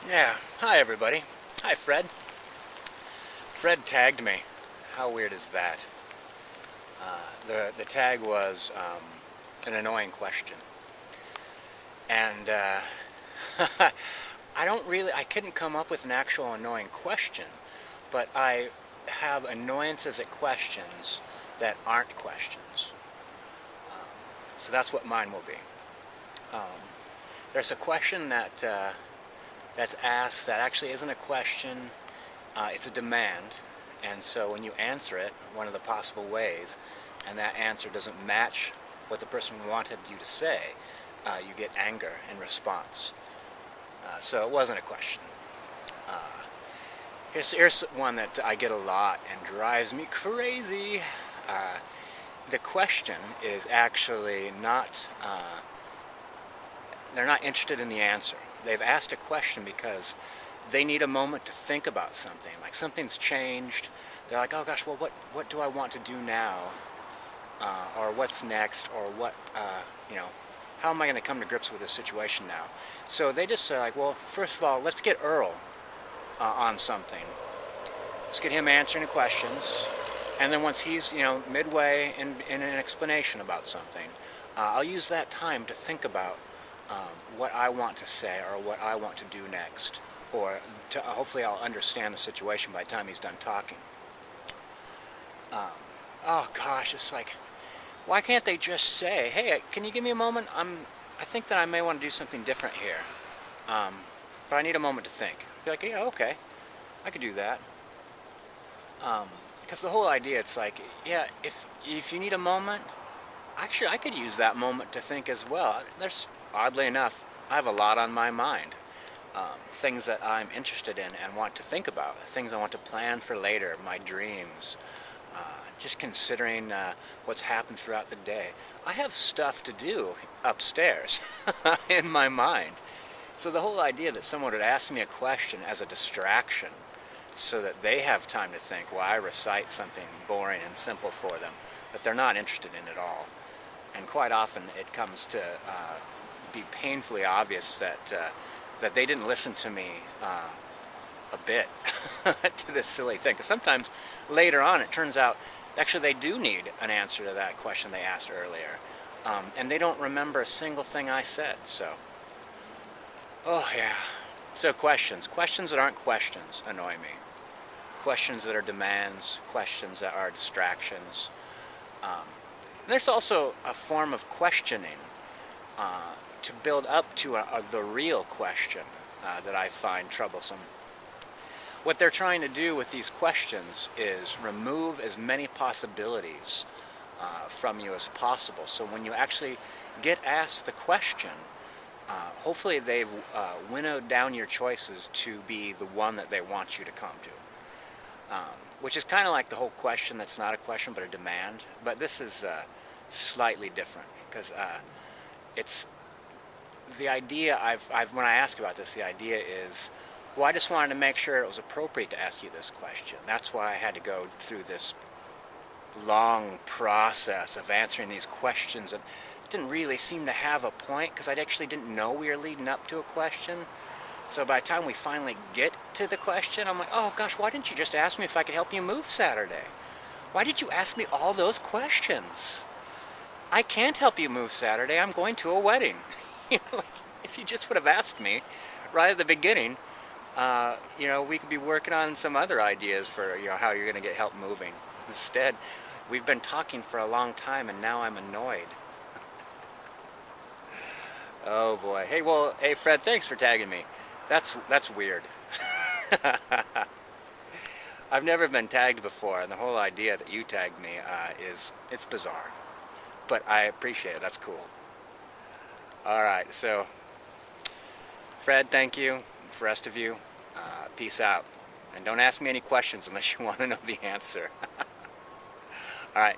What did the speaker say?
Yeah, hi everybody. Hi Fred. Fred tagged me. How weird is that? The tag was an annoying question. And I couldn't come up with an actual annoying question, but I have annoyances at questions that aren't questions. So that's what mine will be. Um, there's a question that's asked that actually isn't a question. It's a demand, and so when you answer it, one of the possible ways, and that answer doesn't match what the person wanted you to say, you get anger in response. So it wasn't a question. Uh, here's one that I get a lot and drives me crazy. Uh, the question is actually not, they're not interested in the answer. They've asked a question because they need a moment to think about something. Like something's changed. They're like, oh gosh, well, what do I want to do now? Or what's next? Or how am I going to come to grips with this situation now? So they just say like, well, first of all, let's get Earl on something. Let's get him answering the questions. And then once he's, midway in an explanation about something, I'll use that time to think about what I want to say or what I want to do next. Or hopefully I'll understand the situation by the time he's done talking. Oh gosh, it's like, why can't they just say, hey, can you give me a moment? I think that I may want to do something different here, but I need a moment to think. Be like, yeah, okay, I could do that. Because the whole idea, it's like, yeah, if you need a moment, actually I could use that moment to think as well. Oddly enough, I have a lot on my mind. Things that I'm interested in and want to think about, things I want to plan for later, my dreams, just considering what's happened throughout the day. I have stuff to do upstairs in my mind. So the whole idea that someone would ask me a question as a distraction so that they have time to think while I recite something boring and simple for them that they're not interested in at all. And quite often it comes to be painfully obvious that they didn't listen to me a bit to this silly thing. Because sometimes later on it turns out actually they do need an answer to that question they asked earlier. And they don't remember a single thing I said. So, oh yeah. So questions that aren't questions annoy me. Questions that are demands, questions that are distractions. There's also a form of questioning to build up to the real question that I find troublesome. What they're trying to do with these questions is remove as many possibilities from you as possible. So when you actually get asked the question, hopefully they've winnowed down your choices to be the one that they want you to come to. Which is kind of like the whole question that's not a question but a demand. But this is slightly different because it's the idea when I ask about this, the idea is, well, I just wanted to make sure it was appropriate to ask you this question. That's why I had to go through this long process of answering these questions. And it didn't really seem to have a point because I actually didn't know we were leading up to a question. So by the time we finally get to the question, I'm like, oh gosh, why didn't you just ask me if I could help you move Saturday? Why did you ask me all those questions? I can't help you move Saturday. I'm going to a wedding. If you just would have asked me right at the beginning, we could be working on some other ideas for how you're going to get help moving. Instead, we've been talking for a long time, and now I'm annoyed. Oh boy. Hey Fred, thanks for tagging me. That's weird. I've never been tagged before, and the whole idea that you tagged me it's bizarre. But I appreciate it. That's cool. All right, so Fred, thank you. For the rest of you, peace out. And don't ask me any questions unless you want to know the answer. All right.